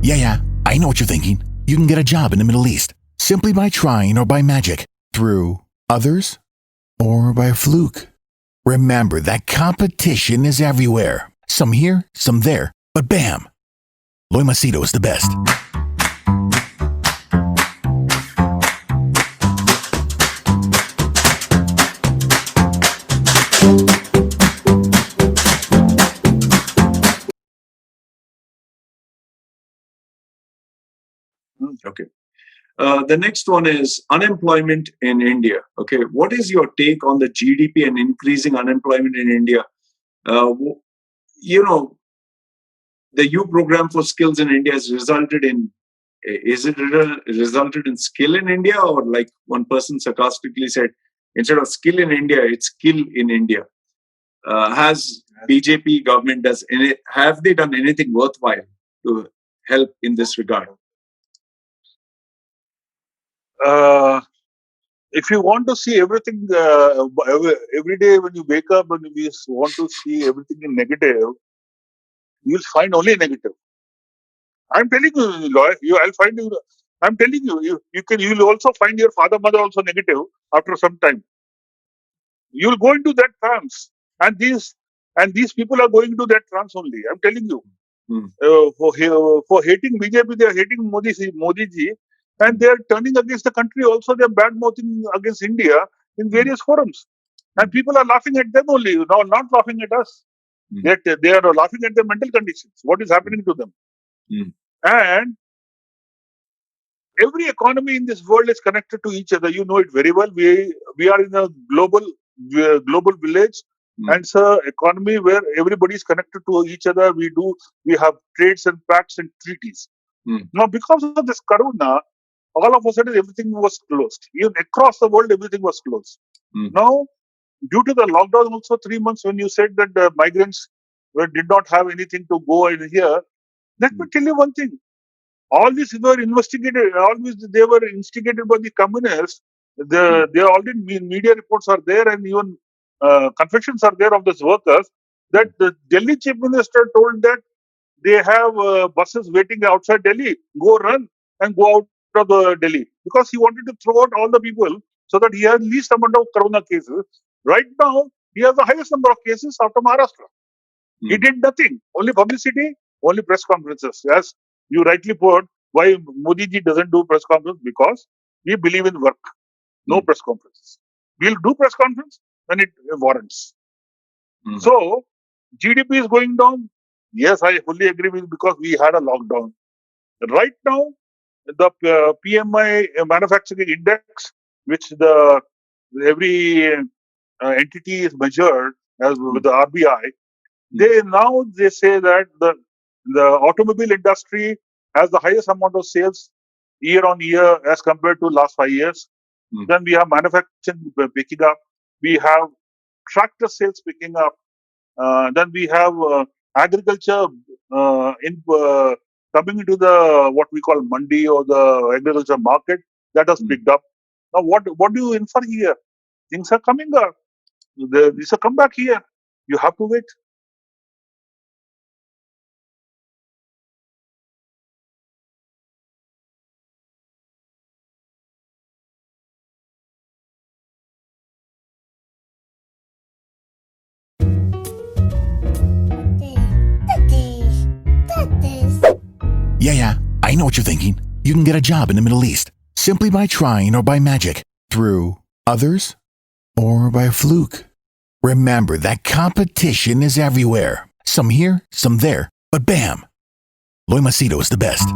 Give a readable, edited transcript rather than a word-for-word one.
Yeah, I know what you're thinking. You can get a job in the Middle East simply by trying or by magic, through others or by fluke. Remember that competition is everywhere. Some here, some there, but bam! Loy Macedo is the best. Okay. The next one is unemployment in India. Okay, what is your take on the GDP and increasing unemployment in India? You know, the U program for skills in India has resulted in. Is it resulted in skill in India, or like one person sarcastically said, instead of skill in India, it's skill in India? Has BJP government have they done anything worthwhile to help in this regard? If you want to see everything every day when you wake up and you want to see everything in negative, you'll find only negative. I'm telling you, I'll find you. I'm telling you, you'll also find your father, mother also negative after some time. You'll go into that trance, and these people are going into that trance only. I'm telling you. For hating BJP, they are hating Modi ji, and they are turning against the country. Also, they are bad mouthing against India in various forums, and people are laughing at them only. No, not laughing at us. They are laughing at their mental conditions. What is happening to them? And every economy in this world is connected to each other. You know it very well. We are in a global village, and it's an economy where everybody is connected to each other. We have trades and pacts and treaties. Now, because of this corona, all of a sudden everything was closed. Even across the world, everything was closed. Now, due to the lockdown, also 3 months, when you said that the migrants did not have anything to go in here, let me tell you one thing. All these were investigated. They were instigated by the communists. There already media reports are there, and even confessions are there of these workers. That the Delhi chief minister told that they have buses waiting outside Delhi. Go run and go out of the Delhi, because he wanted to throw out all the people so that he has least amount of corona cases. Right now, he has the highest number of cases after Maharashtra. He did nothing. Only publicity, only press conferences. As you rightly put, why Modi ji doesn't do press conference? Because we believe in work. No press conferences. We'll do press conference when it warrants. So, GDP is going down. Yes, I fully agree with, because we had a lockdown. Right now, the PMI manufacturing index, which every entity is measured as with the RBI, they say that the automobile industry has the highest amount of sales year on year as compared to last 5 years. Then we have manufacturing picking up. We have tractor sales picking up. Then we have agriculture coming into the what we call mandi, or the agriculture market, that has picked up. Now, what do you infer here? Things are coming up. These are come back here. You have to wait. Yeah, I know what you're thinking. You can get a job in the Middle East simply by trying or by magic, through others or by fluke. Remember that competition is everywhere. Some here, some there, but bam! Loy Macedo is the best.